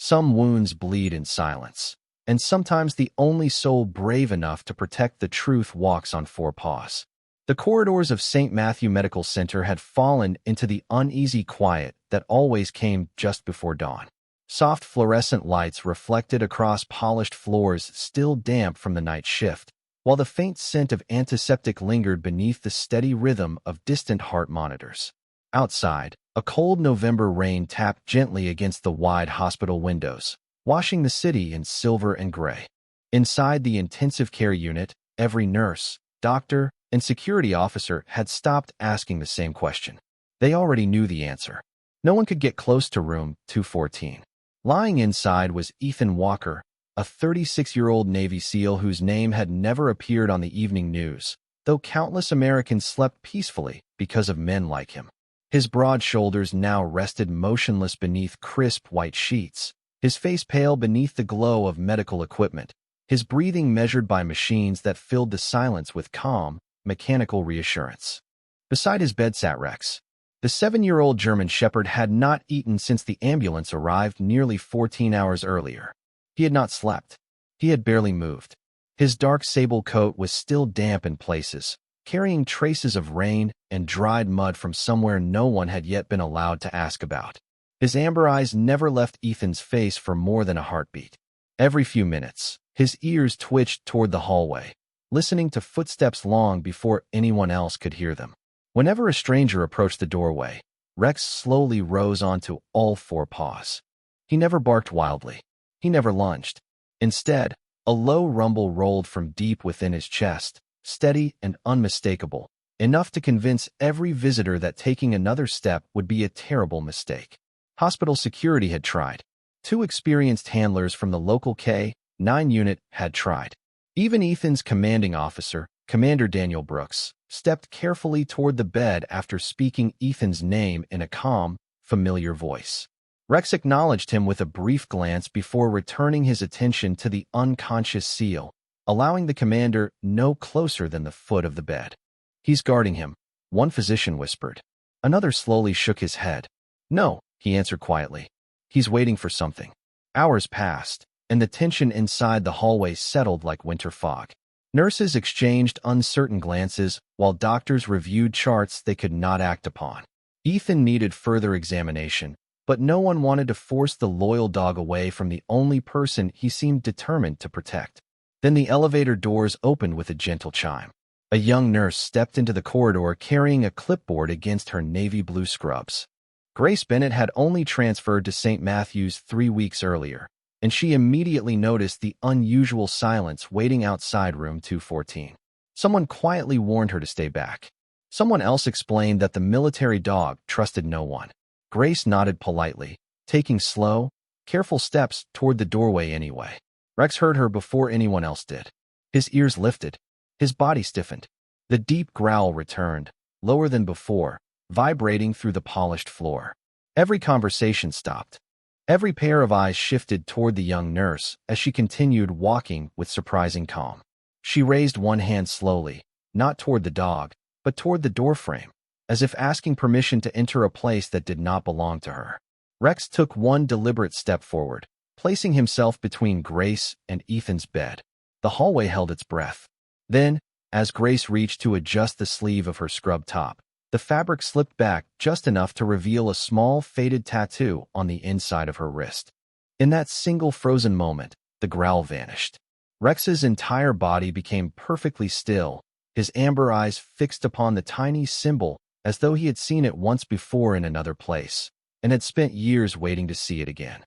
Some wounds bleed in silence, and sometimes the only soul brave enough to protect the truth walks on four paws. The corridors of St. Matthew Medical Center had fallen into the uneasy quiet that always came just before dawn. Soft fluorescent lights reflected across polished floors still damp from the night shift, while the faint scent of antiseptic lingered beneath the steady rhythm of distant heart monitors. Outside, a cold November rain tapped gently against the wide hospital windows, washing the city in silver and gray. Inside the intensive care unit, every nurse, doctor, and security officer had stopped asking the same question. They already knew the answer. No one could get close to room 214. Lying inside was Ethan Walker, a 36-year-old Navy SEAL whose name had never appeared on the evening news, though countless Americans slept peacefully because of men like him. His broad shoulders now rested motionless beneath crisp white sheets, his face pale beneath the glow of medical equipment, his breathing measured by machines that filled the silence with calm, mechanical reassurance. Beside his bed sat Rex. The 7-year-old German Shepherd had not eaten since the ambulance arrived nearly 14 hours earlier. He had not slept. He had barely moved. His dark sable coat was still damp in places, carrying traces of rain and dried mud from somewhere no one had yet been allowed to ask about. His amber eyes never left Ethan's face for more than a heartbeat. Every few minutes, his ears twitched toward the hallway, listening to footsteps long before anyone else could hear them. Whenever a stranger approached the doorway, Rex slowly rose onto all four paws. He never barked wildly. He never lunged. Instead, a low rumble rolled from deep within his chest, steady and unmistakable, enough to convince every visitor that taking another step would be a terrible mistake. Hospital security had tried. 2 experienced handlers from the local K-9 unit had tried. Even Ethan's commanding officer, Commander Daniel Brooks, stepped carefully toward the bed after speaking Ethan's name in a calm, familiar voice. Rex acknowledged him with a brief glance before returning his attention to the unconscious SEAL, allowing the commander no closer than the foot of the bed. "He's guarding him," one physician whispered. Another slowly shook his head. "No," he answered quietly. "He's waiting for something." Hours passed, and the tension inside the hallway settled like winter fog. Nurses exchanged uncertain glances while doctors reviewed charts they could not act upon. Ethan needed further examination, but no one wanted to force the loyal dog away from the only person he seemed determined to protect. Then the elevator doors opened with a gentle chime. A young nurse stepped into the corridor carrying a clipboard against her navy blue scrubs. Grace Bennett had only transferred to St. Matthew's 3 weeks earlier, and she immediately noticed the unusual silence waiting outside room 214. Someone quietly warned her to stay back. Someone else explained that the military dog trusted no one. Grace nodded politely, taking slow, careful steps toward the doorway anyway. Rex heard her before anyone else did. His ears lifted. His body stiffened. The deep growl returned, lower than before, vibrating through the polished floor. Every conversation stopped. Every pair of eyes shifted toward the young nurse as she continued walking with surprising calm. She raised one hand slowly, not toward the dog, but toward the doorframe, as if asking permission to enter a place that did not belong to her. Rex took one deliberate step forward, placing himself between Grace and Ethan's bed. The hallway held its breath. Then, as Grace reached to adjust the sleeve of her scrub top, the fabric slipped back just enough to reveal a small, faded tattoo on the inside of her wrist. In that single frozen moment, the growl vanished. Rex's entire body became perfectly still, his amber eyes fixed upon the tiny symbol as though he had seen it once before in another place, and had spent years waiting to see it again.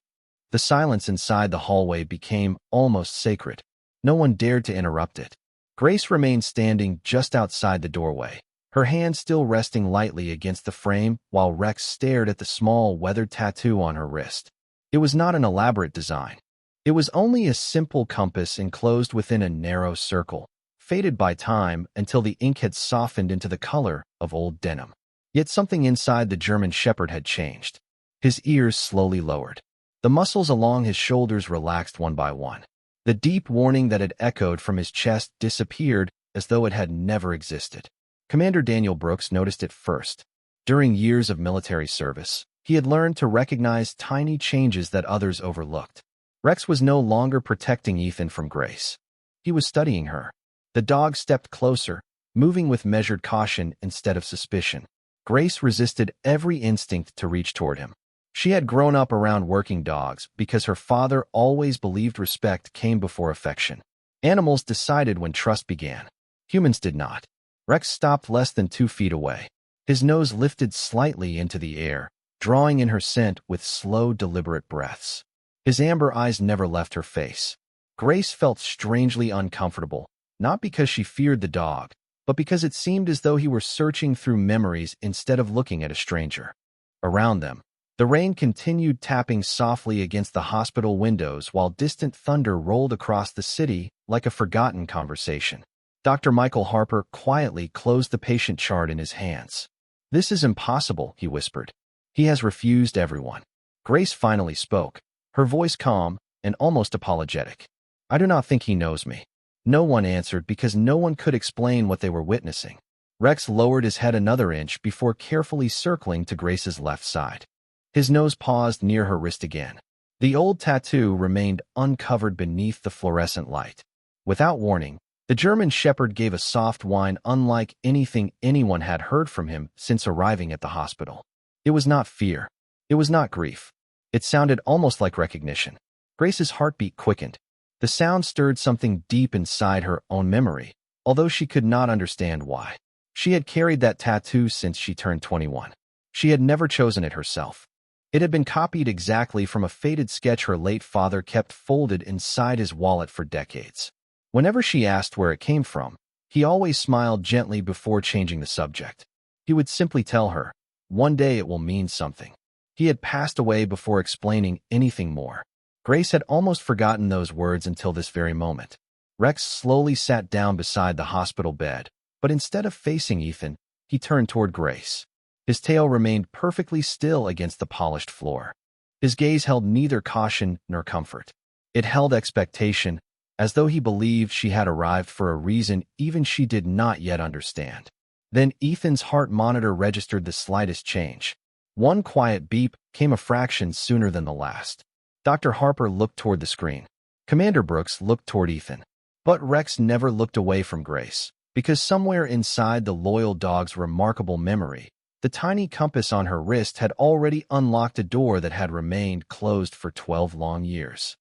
The silence inside the hallway became almost sacred. No one dared to interrupt it. Grace remained standing just outside the doorway, her hand still resting lightly against the frame while Rex stared at the small, weathered tattoo on her wrist. It was not an elaborate design. It was only a simple compass enclosed within a narrow circle, faded by time until the ink had softened into the color of old denim. Yet something inside the German Shepherd had changed. His ears slowly lowered. The muscles along his shoulders relaxed one by one. The deep warning that had echoed from his chest disappeared as though it had never existed. Commander Daniel Brooks noticed it first. During years of military service, He had learned to recognize tiny changes that others overlooked. Rex was no longer protecting Ethan from Grace. He was studying her. The dog stepped closer, moving with measured caution instead of suspicion. Grace resisted every instinct to reach toward him. She had grown up around working dogs because her father always believed respect came before affection. Animals decided when trust began. Humans did not. Rex stopped less than 2 feet away. His nose lifted slightly into the air, drawing in her scent with slow, deliberate breaths. His amber eyes never left her face. Grace felt strangely uncomfortable, not because she feared the dog, but because it seemed as though he were searching through memories instead of looking at a stranger. Around them, the rain continued tapping softly against the hospital windows while distant thunder rolled across the city like a forgotten conversation. Dr. Michael Harper quietly closed the patient chart in his hands. "This is impossible," he whispered. "He has refused everyone." Grace finally spoke, her voice calm and almost apologetic. "I do not think he knows me." No one answered because no one could explain what they were witnessing. Rex lowered his head another inch before carefully circling to Grace's left side. His nose paused near her wrist again. The old tattoo remained uncovered beneath the fluorescent light. Without warning, the German Shepherd gave a soft whine unlike anything anyone had heard from him since arriving at the hospital. It was not fear. It was not grief. It sounded almost like recognition. Grace's heartbeat quickened. The sound stirred something deep inside her own memory, although she could not understand why. She had carried that tattoo since she turned 21. She had never chosen it herself. It had been copied exactly from a faded sketch her late father kept folded inside his wallet for decades. Whenever she asked where it came from, he always smiled gently before changing the subject. He would simply tell her, "One day it will mean something." He had passed away before explaining anything more. Grace had almost forgotten those words until this very moment. Rex slowly sat down beside the hospital bed, but instead of facing Ethan, he turned toward Grace. His tail remained perfectly still against the polished floor. His gaze held neither caution nor comfort. It held expectation, as though he believed she had arrived for a reason even she did not yet understand. Then Ethan's heart monitor registered the slightest change. One quiet beep came a fraction sooner than the last. Dr. Harper looked toward the screen. Commander Brooks looked toward Ethan. But Rex never looked away from Grace, because somewhere inside the loyal dog's remarkable memory, the tiny compass on her wrist had already unlocked a door that had remained closed for 12 long years.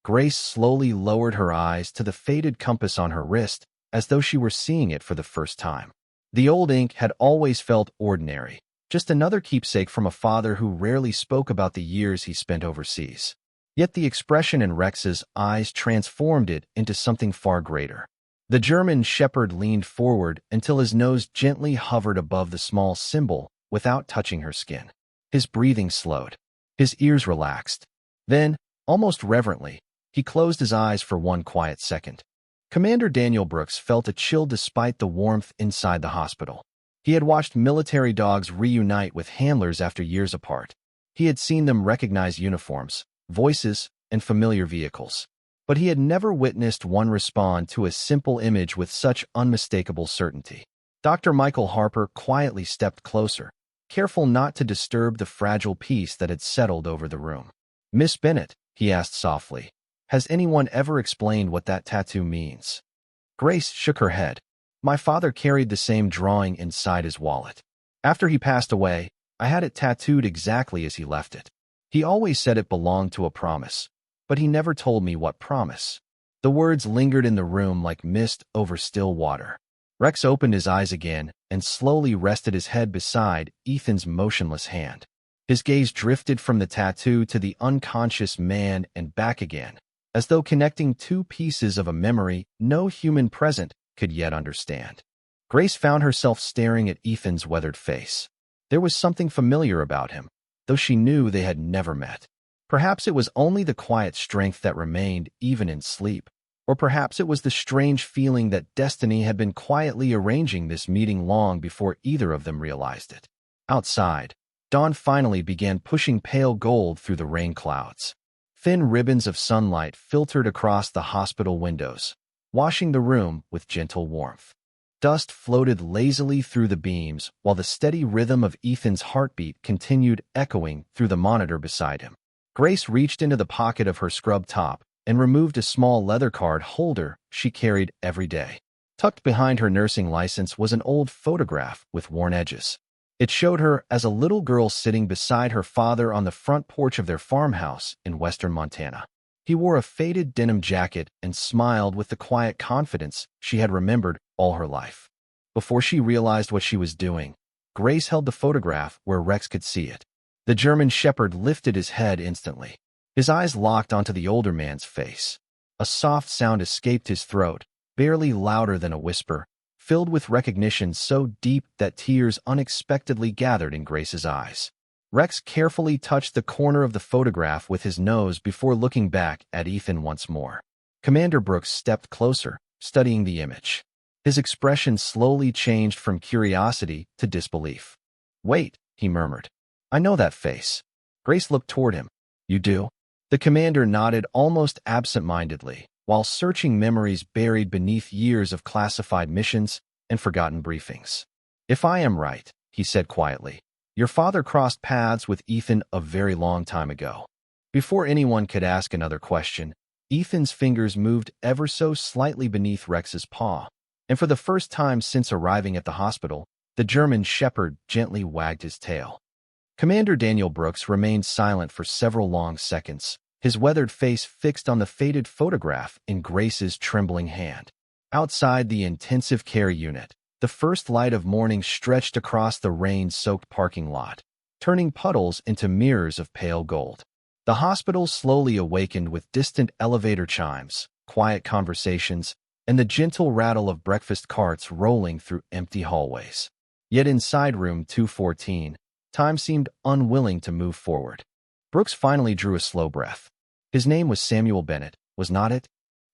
Grace slowly lowered her eyes to the faded compass on her wrist, as though she were seeing it for the first time. The old ink had always felt ordinary, just another keepsake from a father who rarely spoke about the years he spent overseas. Yet the expression in Rex's eyes transformed it into something far greater. The German Shepherd leaned forward until his nose gently hovered above the small symbol without touching her skin. His breathing slowed. His ears relaxed. Then, almost reverently, he closed his eyes for one quiet second. Commander Daniel Brooks felt a chill despite the warmth inside the hospital. He had watched military dogs reunite with handlers after years apart. He had seen them recognize uniforms, voices, and familiar vehicles. But he had never witnessed one respond to a simple image with such unmistakable certainty. Dr. Michael Harper quietly stepped closer, careful not to disturb the fragile peace that had settled over the room. "Miss Bennett," he asked softly, "has anyone ever explained what that tattoo means?" Grace shook her head. "My father carried the same drawing inside his wallet. After he passed away, I had it tattooed exactly as he left it. He always said it belonged to a promise, but he never told me what promise." The words lingered in the room like mist over still water. Rex opened his eyes again and slowly rested his head beside Ethan's motionless hand. His gaze drifted from the tattoo to the unconscious man and back again, as though connecting two pieces of a memory no human present could yet understand. Grace found herself staring at Ethan's weathered face. There was something familiar about him, though she knew they had never met. Perhaps it was only the quiet strength that remained even in sleep, or perhaps it was the strange feeling that destiny had been quietly arranging this meeting long before either of them realized it. Outside, dawn finally began pushing pale gold through the rain clouds. Thin ribbons of sunlight filtered across the hospital windows, washing the room with gentle warmth. Dust floated lazily through the beams, while the steady rhythm of Ethan's heartbeat continued echoing through the monitor beside him. Grace reached into the pocket of her scrub top and removed a small leather card holder she carried every day. Tucked behind her nursing license was an old photograph with worn edges. It showed her as a little girl sitting beside her father on the front porch of their farmhouse in western Montana. He wore a faded denim jacket and smiled with the quiet confidence she had remembered all her life. Before she realized what she was doing, Grace held the photograph where Rex could see it. The German shepherd lifted his head instantly. His eyes locked onto the older man's face. A soft sound escaped his throat, barely louder than a whisper, filled with recognition so deep that tears unexpectedly gathered in Grace's eyes. Rex carefully touched the corner of the photograph with his nose before looking back at Ethan once more. Commander Brooks stepped closer, studying the image. His expression slowly changed from curiosity to disbelief. "Wait," he murmured. "I know that face." Grace looked toward him. "You do?" The commander nodded almost absent-mindedly, while searching memories buried beneath years of classified missions and forgotten briefings. "If I am right," he said quietly, "your father crossed paths with Ethan a very long time ago." Before anyone could ask another question, Ethan's fingers moved ever so slightly beneath Rex's paw, and for the first time since arriving at the hospital, the German shepherd gently wagged his tail. Commander Daniel Brooks remained silent for several long seconds, his weathered face fixed on the faded photograph in Grace's trembling hand. Outside the intensive care unit, the first light of morning stretched across the rain-soaked parking lot, turning puddles into mirrors of pale gold. The hospital slowly awakened with distant elevator chimes, quiet conversations, and the gentle rattle of breakfast carts rolling through empty hallways. Yet inside room 214, time seemed unwilling to move forward. Brooks finally drew a slow breath. His name was Samuel Bennett, was not it?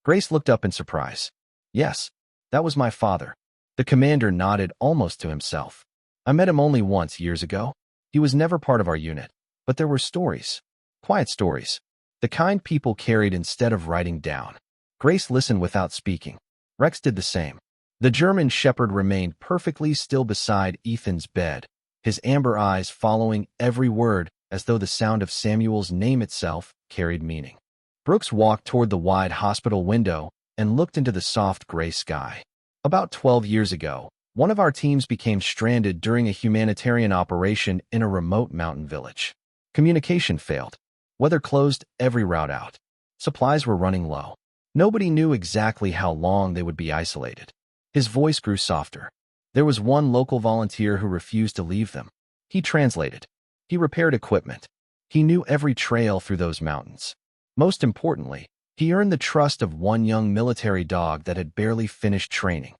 Grace looked up in surprise. "Yes, that was my father." The commander nodded almost to himself. "I met him only once years ago. He was never part of our unit, but there were stories. Quiet stories. The kind people carried instead of writing down." Grace listened without speaking. Rex did the same. The German shepherd remained perfectly still beside Ethan's bed, his amber eyes following every word as though the sound of Samuel's name itself carried meaning. Brooks walked toward the wide hospital window and looked into the soft gray sky. "About 12 years ago, one of our teams became stranded during a humanitarian operation in a remote mountain village. Communication failed. Weather closed every route out. Supplies were running low. Nobody knew exactly how long they would be isolated." His voice grew softer. "There was one local volunteer who refused to leave them. He translated. He repaired equipment. He knew every trail through those mountains. Most importantly, he earned the trust of one young military dog that had barely finished training."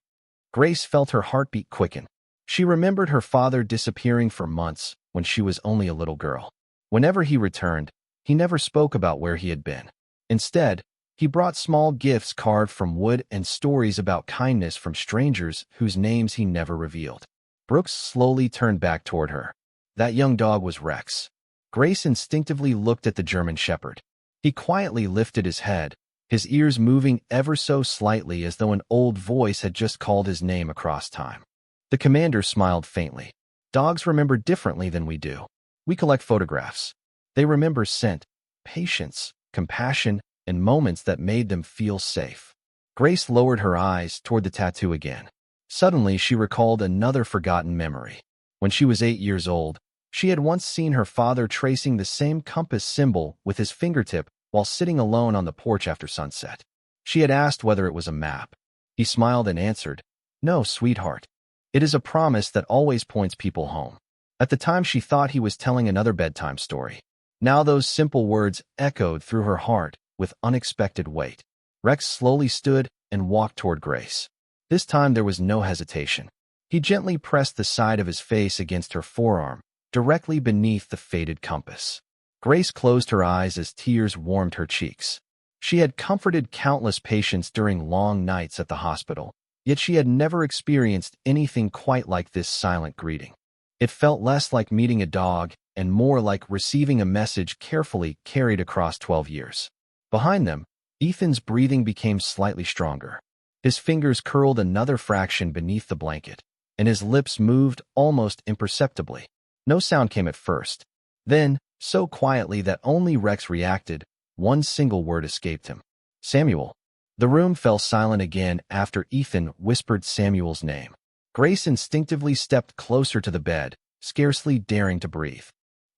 Grace felt her heartbeat quicken. She remembered her father disappearing for months when she was only a little girl. Whenever he returned, he never spoke about where he had been. Instead, he brought small gifts carved from wood and stories about kindness from strangers whose names he never revealed. Brooks slowly turned back toward her. That young dog was Rex. Grace instinctively looked at the German shepherd. He quietly lifted his head, his ears moving ever so slightly as though an old voice had just called his name across time. The commander smiled faintly. "Dogs remember differently than we do. We collect photographs. They remember scent, patience, compassion, and moments that made them feel safe." Grace lowered her eyes toward the tattoo again. Suddenly, she recalled another forgotten memory. When she was 8 years old, she had once seen her father tracing the same compass symbol with his fingertip while sitting alone on the porch after sunset. She had asked whether it was a map. He smiled and answered, "No, sweetheart. It is a promise that always points people home." At the time, she thought he was telling another bedtime story. Now those simple words echoed through her heart with unexpected weight. Rex slowly stood and walked toward Grace. This time there was no hesitation. He gently pressed the side of his face against her forearm, directly beneath the faded compass. Grace closed her eyes as tears warmed her cheeks. She had comforted countless patients during long nights at the hospital, yet she had never experienced anything quite like this silent greeting. It felt less like meeting a dog and more like receiving a message carefully carried across 12 years. Behind them, Ethan's breathing became slightly stronger. His fingers curled another fraction beneath the blanket, and his lips moved almost imperceptibly. No sound came at first. Then, so quietly that only Rex reacted, one single word escaped him. Samuel. The room fell silent again after Ethan whispered Samuel's name. Grace instinctively stepped closer to the bed, scarcely daring to breathe.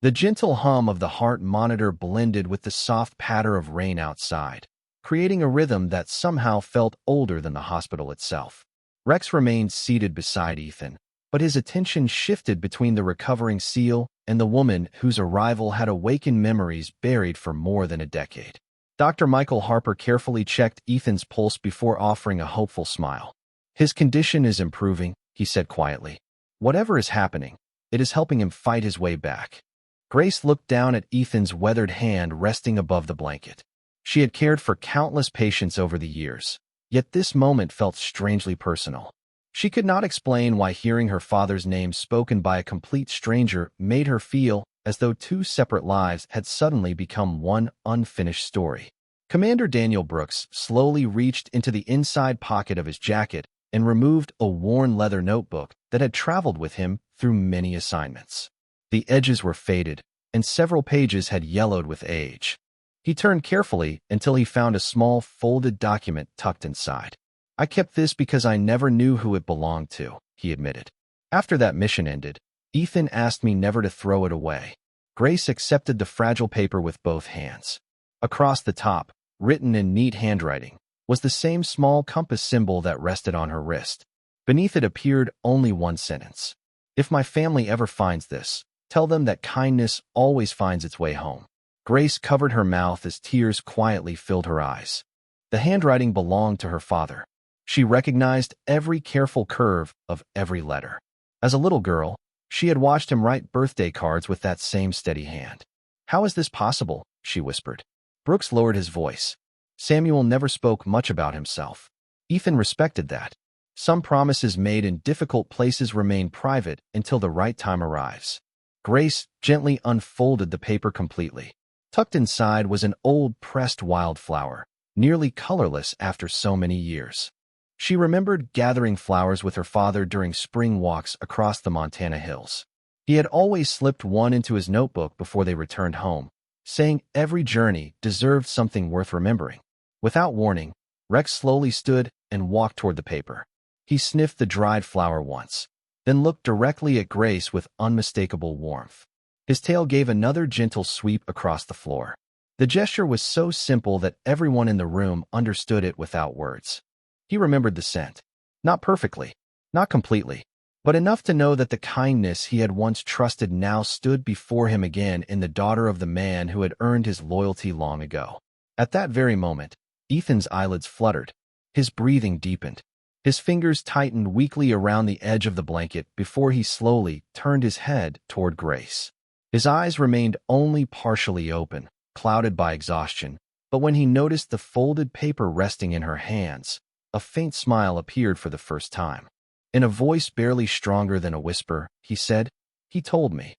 The gentle hum of the heart monitor blended with the soft patter of rain outside, creating a rhythm that somehow felt older than the hospital itself. Rex remained seated beside Ethan, but his attention shifted between the recovering SEAL and the woman whose arrival had awakened memories buried for more than a decade. Dr. Michael Harper carefully checked Ethan's pulse before offering a hopeful smile. His condition is improving, he said quietly. Whatever is happening, it is helping him fight his way back. Grace looked down at Ethan's weathered hand resting above the blanket. She had cared for countless patients over the years, yet this moment felt strangely personal. She could not explain why hearing her father's name spoken by a complete stranger made her feel as though two separate lives had suddenly become one unfinished story. Commander Daniel Brooks slowly reached into the inside pocket of his jacket and removed a worn leather notebook that had traveled with him through many assignments. The edges were faded, and several pages had yellowed with age. He turned carefully until he found a small folded document tucked inside. I kept this because I never knew who it belonged to, he admitted. After that mission ended, Ethan asked me never to throw it away. Grace accepted the fragile paper with both hands. Across the top, written in neat handwriting, was the same small compass symbol that rested on her wrist. Beneath it appeared only one sentence. If my family ever finds this, tell them that kindness always finds its way home. Grace covered her mouth as tears quietly filled her eyes. The handwriting belonged to her father. She recognized every careful curve of every letter. As a little girl, she had watched him write birthday cards with that same steady hand. How is this possible? She whispered. Brooks lowered his voice. Samuel never spoke much about himself. Ethan respected that. Some promises made in difficult places remain private until the right time arrives. Grace gently unfolded the paper completely. Tucked inside was an old pressed wildflower, nearly colorless after so many years. She remembered gathering flowers with her father during spring walks across the Montana hills. He had always slipped one into his notebook before they returned home, saying every journey deserved something worth remembering. Without warning, Rex slowly stood and walked toward the paper. He sniffed the dried flower once, then looked directly at Grace with unmistakable warmth. His tail gave another gentle sweep across the floor. The gesture was so simple that everyone in the room understood it without words. He remembered the scent. Not perfectly, not completely, but enough to know that the kindness he had once trusted now stood before him again in the daughter of the man who had earned his loyalty long ago. At that very moment, Ethan's eyelids fluttered. His breathing deepened. His fingers tightened weakly around the edge of the blanket before he slowly turned his head toward Grace. His eyes remained only partially open, clouded by exhaustion, but when he noticed the folded paper resting in her hands, a faint smile appeared for the first time. In a voice barely stronger than a whisper, he said, "He told me.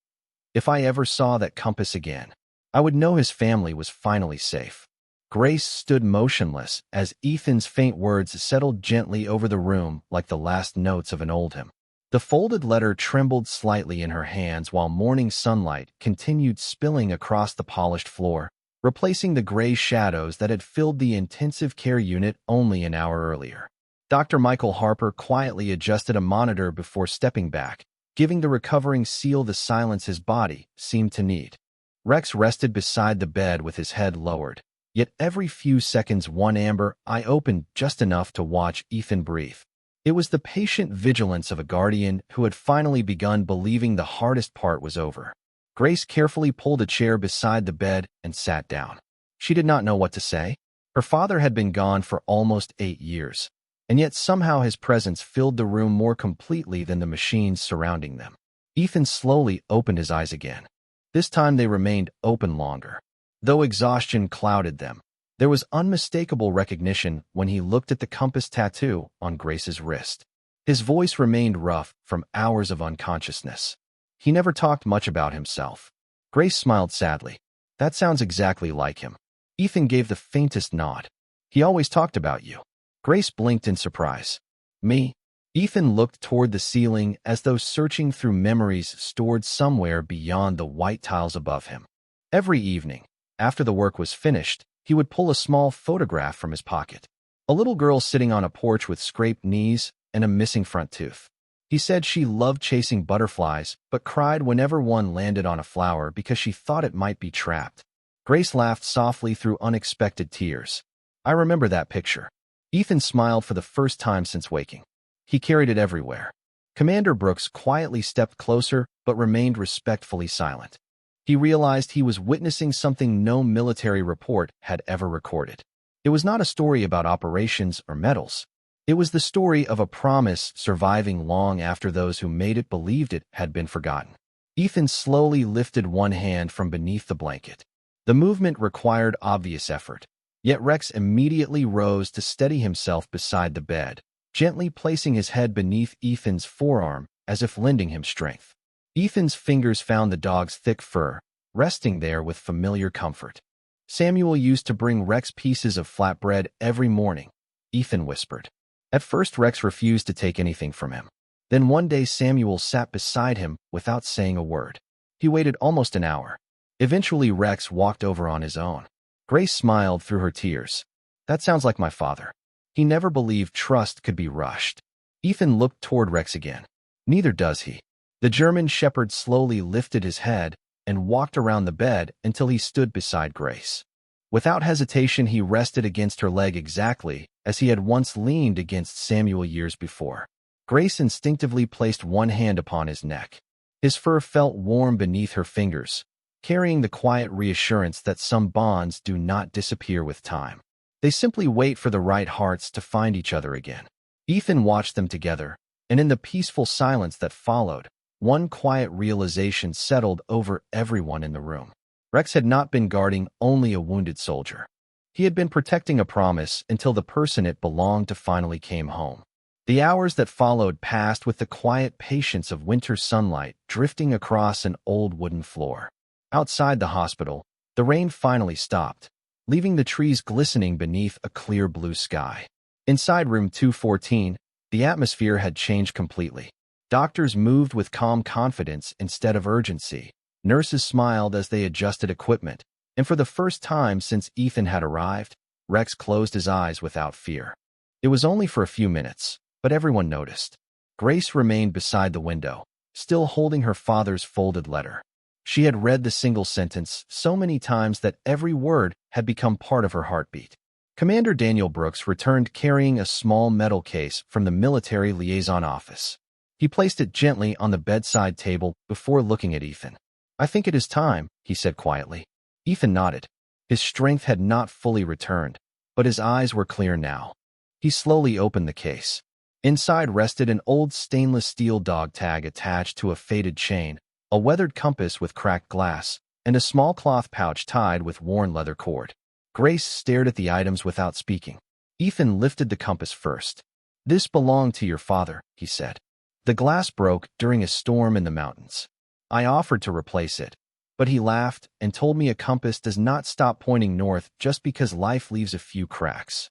If I ever saw that compass again, I would know his family was finally safe." Grace stood motionless as Ethan's faint words settled gently over the room like the last notes of an old hymn. The folded letter trembled slightly in her hands while morning sunlight continued spilling across the polished floor, replacing the gray shadows that had filled the intensive care unit only an hour earlier. Dr. Michael Harper quietly adjusted a monitor before stepping back, giving the recovering SEAL the silence his body seemed to need. Rex rested beside the bed with his head lowered, yet every few seconds one amber eye opened just enough to watch Ethan breathe. It was the patient vigilance of a guardian who had finally begun believing the hardest part was over. Grace carefully pulled a chair beside the bed and sat down. She did not know what to say. Her father had been gone for almost 8 years, and yet somehow his presence filled the room more completely than the machines surrounding them. Ethan slowly opened his eyes again. This time they remained open longer. Though exhaustion clouded them, there was unmistakable recognition when he looked at the compass tattoo on Grace's wrist. His voice remained rough from hours of unconsciousness. He never talked much about himself. Grace smiled sadly. That sounds exactly like him. Ethan gave the faintest nod. He always talked about you. Grace blinked in surprise. Me? Ethan looked toward the ceiling as though searching through memories stored somewhere beyond the white tiles above him. Every evening, after the work was finished, he would pull a small photograph from his pocket. A little girl sitting on a porch with scraped knees and a missing front tooth. He said she loved chasing butterflies, but cried whenever one landed on a flower because she thought it might be trapped. Grace laughed softly through unexpected tears. I remember that picture. Ethan smiled for the first time since waking. He carried it everywhere. Commander Brooks quietly stepped closer but remained respectfully silent. He realized he was witnessing something no military report had ever recorded. It was not a story about operations or medals. It was the story of a promise surviving long after those who made it believed it had been forgotten. Ethan slowly lifted one hand from beneath the blanket. The movement required obvious effort, yet Rex immediately rose to steady himself beside the bed, gently placing his head beneath Ethan's forearm as if lending him strength. Ethan's fingers found the dog's thick fur, resting there with familiar comfort. Samuel used to bring Rex pieces of flatbread every morning, Ethan whispered. At first Rex refused to take anything from him. Then one day Samuel sat beside him without saying a word. He waited almost an hour. Eventually Rex walked over on his own. Grace smiled through her tears. That sounds like my father. He never believed trust could be rushed. Ethan looked toward Rex again. Neither does he. The German shepherd slowly lifted his head and walked around the bed until he stood beside Grace. Without hesitation, he rested against her leg exactly as he had once leaned against Samuel years before. Grace instinctively placed one hand upon his neck. His fur felt warm beneath her fingers, carrying the quiet reassurance that some bonds do not disappear with time. They simply wait for the right hearts to find each other again. Ethan watched them together, and in the peaceful silence that followed, one quiet realization settled over everyone in the room. Rex had not been guarding only a wounded soldier. He had been protecting a promise until the person it belonged to finally came home. The hours that followed passed with the quiet patience of winter sunlight drifting across an old wooden floor. Outside the hospital, the rain finally stopped, leaving the trees glistening beneath a clear blue sky. Inside room 214, the atmosphere had changed completely. Doctors moved with calm confidence instead of urgency. Nurses smiled as they adjusted equipment, and for the first time since Ethan had arrived, Rex closed his eyes without fear. It was only for a few minutes, but everyone noticed. Grace remained beside the window, still holding her father's folded letter. She had read the single sentence so many times that every word had become part of her heartbeat. Commander Daniel Brooks returned carrying a small metal case from the military liaison office. He placed it gently on the bedside table before looking at Ethan. I think it is time, he said quietly. Ethan nodded. His strength had not fully returned, but his eyes were clear now. He slowly opened the case. Inside rested an old stainless steel dog tag attached to a faded chain, a weathered compass with cracked glass, and a small cloth pouch tied with worn leather cord. Grace stared at the items without speaking. Ethan lifted the compass first. This belonged to your father, he said. The glass broke during a storm in the mountains. I offered to replace it, but he laughed and told me a compass does not stop pointing north just because life leaves a few cracks.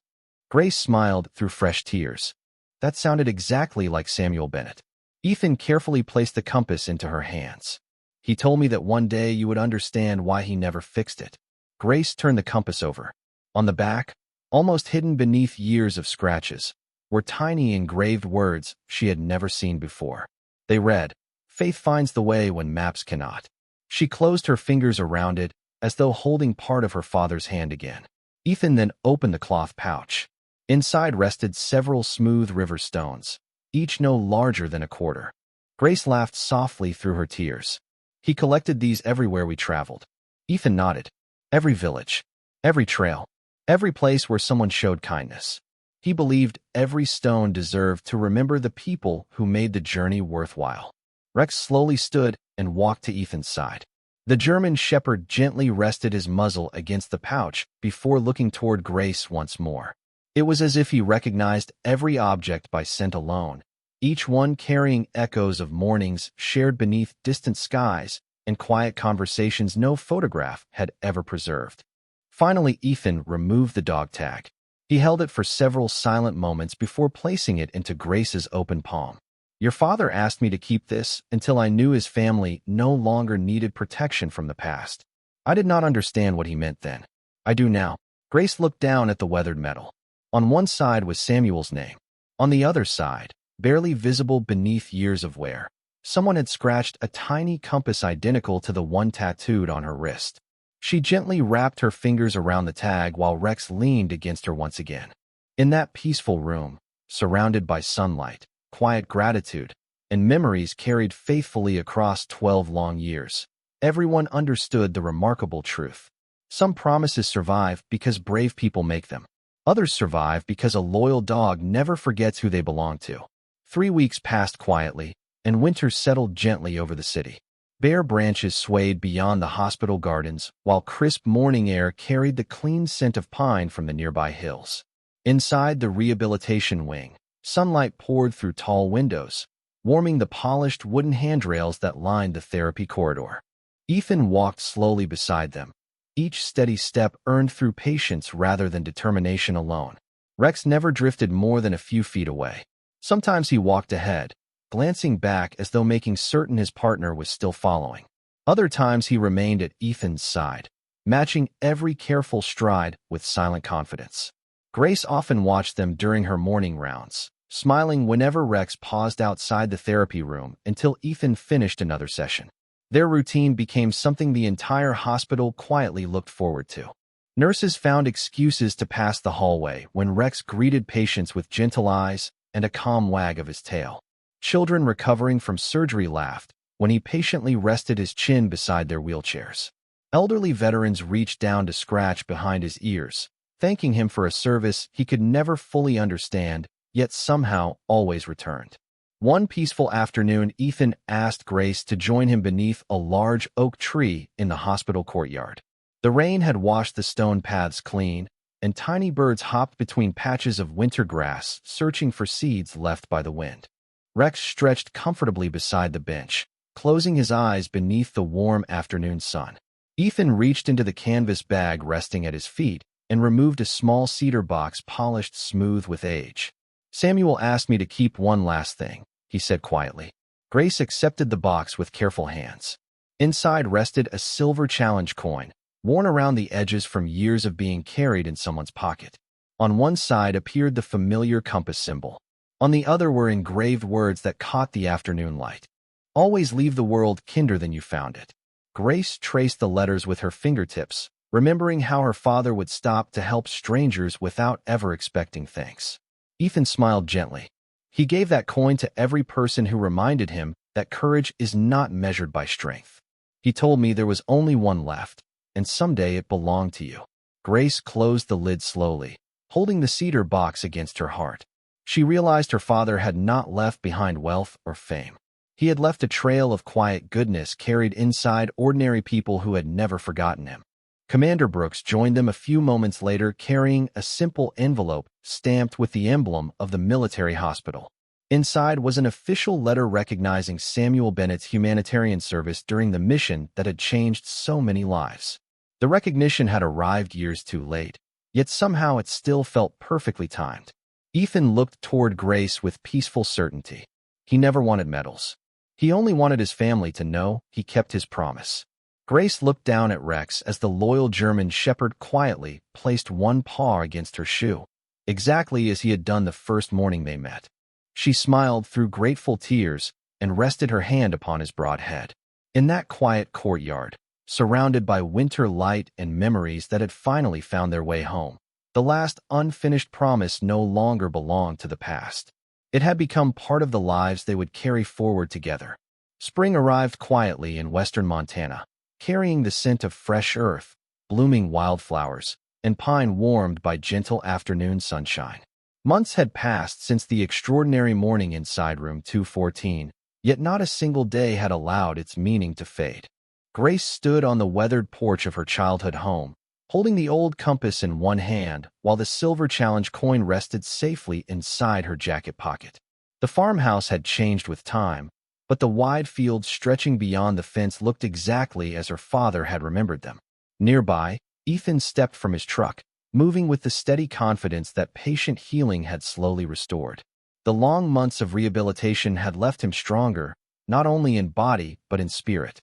Grace smiled through fresh tears. That sounded exactly like Samuel Bennett. Ethan carefully placed the compass into her hands. He told me that one day you would understand why he never fixed it. Grace turned the compass over. On the back, almost hidden beneath years of scratches, were tiny engraved words she had never seen before. They read, "Faith finds the way when maps cannot." She closed her fingers around it, as though holding part of her father's hand again. Ethan then opened the cloth pouch. Inside rested several smooth river stones, each no larger than a quarter. Grace laughed softly through her tears. He collected these everywhere we traveled. Ethan nodded. Every village, every trail, every place where someone showed kindness. He believed every stone deserved to remember the people who made the journey worthwhile. Rex slowly stood and walked to Ethan's side. The German shepherd gently rested his muzzle against the pouch before looking toward Grace once more. It was as if he recognized every object by scent alone, each one carrying echoes of mornings shared beneath distant skies and quiet conversations no photograph had ever preserved. Finally, Ethan removed the dog tag. He held it for several silent moments before placing it into Grace's open palm. Your father asked me to keep this until I knew his family no longer needed protection from the past. I did not understand what he meant then. I do now. Grace looked down at the weathered metal. On one side was Samuel's name. On the other side, barely visible beneath years of wear, someone had scratched a tiny compass identical to the one tattooed on her wrist. She gently wrapped her fingers around the tag while Rex leaned against her once again. In that peaceful room, surrounded by sunlight, quiet gratitude, and memories carried faithfully across 12 long years, everyone understood the remarkable truth. Some promises survive because brave people make them. Others survive because a loyal dog never forgets who they belong to. 3 weeks passed quietly, and winter settled gently over the city. Bare branches swayed beyond the hospital gardens, while crisp morning air carried the clean scent of pine from the nearby hills. Inside the rehabilitation wing, sunlight poured through tall windows, warming the polished wooden handrails that lined the therapy corridor. Ethan walked slowly beside them, each steady step earned through patience rather than determination alone. Rex never drifted more than a few feet away. Sometimes he walked ahead, glancing back as though making certain his partner was still following. Other times he remained at Ethan's side, matching every careful stride with silent confidence. Grace often watched them during her morning rounds, smiling whenever Rex paused outside the therapy room until Ethan finished another session. Their routine became something the entire hospital quietly looked forward to. Nurses found excuses to pass the hallway when Rex greeted patients with gentle eyes and a calm wag of his tail. Children recovering from surgery laughed when he patiently rested his chin beside their wheelchairs. Elderly veterans reached down to scratch behind his ears, thanking him for a service he could never fully understand, yet somehow always returned. One peaceful afternoon, Ethan asked Grace to join him beneath a large oak tree in the hospital courtyard. The rain had washed the stone paths clean, and tiny birds hopped between patches of winter grass, searching for seeds left by the wind. Rex stretched comfortably beside the bench, closing his eyes beneath the warm afternoon sun. Ethan reached into the canvas bag resting at his feet and removed a small cedar box polished smooth with age. Samuel asked me to keep one last thing, he said quietly. Grace accepted the box with careful hands. Inside rested a silver challenge coin, worn around the edges from years of being carried in someone's pocket. On one side appeared the familiar compass symbol. On the other were engraved words that caught the afternoon light. Always leave the world kinder than you found it. Grace traced the letters with her fingertips, remembering how her father would stop to help strangers without ever expecting thanks. Ethan smiled gently. He gave that coin to every person who reminded him that courage is not measured by strength. He told me there was only one left, and someday it belonged to you. Grace closed the lid slowly, holding the cedar box against her heart. She realized her father had not left behind wealth or fame. He had left a trail of quiet goodness carried inside ordinary people who had never forgotten him. Commander Brooks joined them a few moments later carrying a simple envelope stamped with the emblem of the military hospital. Inside was an official letter recognizing Samuel Bennett's humanitarian service during the mission that had changed so many lives. The recognition had arrived years too late, yet somehow it still felt perfectly timed. Ethan looked toward Grace with peaceful certainty. He never wanted medals. He only wanted his family to know he kept his promise. Grace looked down at Rex as the loyal German shepherd quietly placed one paw against her shoe, exactly as he had done the first morning they met. She smiled through grateful tears and rested her hand upon his broad head. In that quiet courtyard, surrounded by winter light and memories that had finally found their way home, the last unfinished promise no longer belonged to the past. It had become part of the lives they would carry forward together. Spring arrived quietly in western Montana, carrying the scent of fresh earth, blooming wildflowers, and pine warmed by gentle afternoon sunshine. Months had passed since the extraordinary morning inside room 214, yet not a single day had allowed its meaning to fade. Grace stood on the weathered porch of her childhood home, holding the old compass in one hand while the silver challenge coin rested safely inside her jacket pocket. The farmhouse had changed with time, but the wide fields stretching beyond the fence looked exactly as her father had remembered them. Nearby, Ethan stepped from his truck, moving with the steady confidence that patient healing had slowly restored. The long months of rehabilitation had left him stronger, not only in body but in spirit.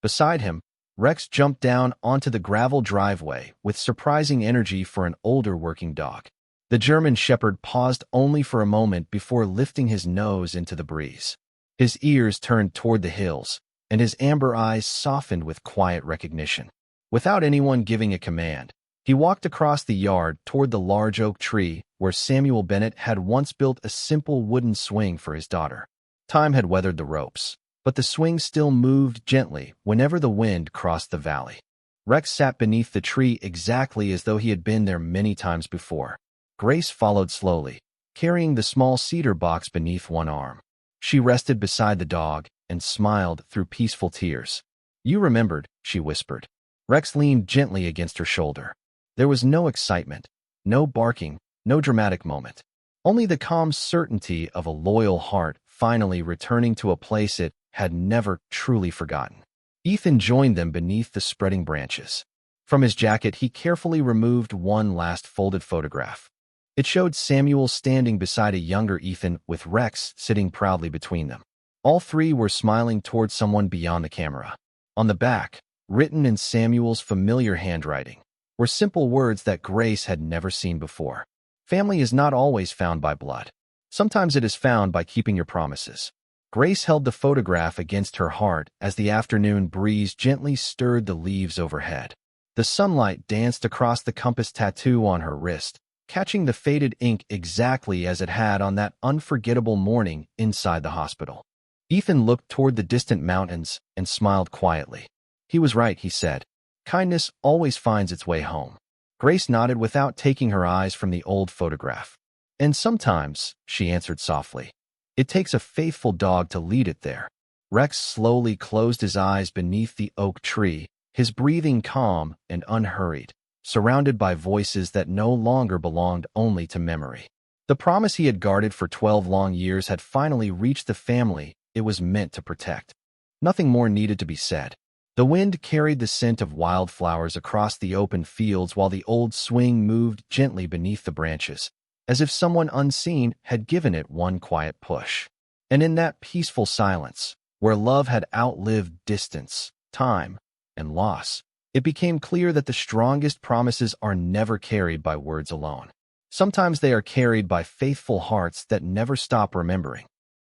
Beside him, Rex jumped down onto the gravel driveway with surprising energy for an older working dog. The German Shepherd paused only for a moment before lifting his nose into the breeze. His ears turned toward the hills, and his amber eyes softened with quiet recognition. Without anyone giving a command, he walked across the yard toward the large oak tree where Samuel Bennett had once built a simple wooden swing for his daughter. Time had weathered the ropes, but the swing still moved gently whenever the wind crossed the valley. Rex sat beneath the tree exactly as though he had been there many times before. Grace followed slowly, carrying the small cedar box beneath one arm. She rested beside the dog and smiled through peaceful tears. "You remembered," she whispered. Rex leaned gently against her shoulder. There was no excitement, no barking, no dramatic moment. Only the calm certainty of a loyal heart finally returning to a place it had never truly forgotten. Ethan joined them beneath the spreading branches. From his jacket, he carefully removed one last folded photograph. It showed Samuel standing beside a younger Ethan with Rex sitting proudly between them. All three were smiling toward someone beyond the camera. On the back, written in Samuel's familiar handwriting, were simple words that Grace had never seen before. Family is not always found by blood. Sometimes it is found by keeping your promises. Grace held the photograph against her heart as the afternoon breeze gently stirred the leaves overhead. The sunlight danced across the compass tattoo on her wrist, catching the faded ink exactly as it had on that unforgettable morning inside the hospital. Ethan looked toward the distant mountains and smiled quietly. He was right, he said. Kindness always finds its way home. Grace nodded without taking her eyes from the old photograph. And sometimes, she answered softly, it takes a faithful dog to lead it there. Rex slowly closed his eyes beneath the oak tree, his breathing calm and unhurried, surrounded by voices that no longer belonged only to memory. The promise he had guarded for 12 long years had finally reached the family it was meant to protect. Nothing more needed to be said. The wind carried the scent of wildflowers across the open fields while the old swing moved gently beneath the branches, as if someone unseen had given it one quiet push. And in that peaceful silence, where love had outlived distance, time, and loss, it became clear that the strongest promises are never carried by words alone. Sometimes they are carried by faithful hearts that never stop remembering.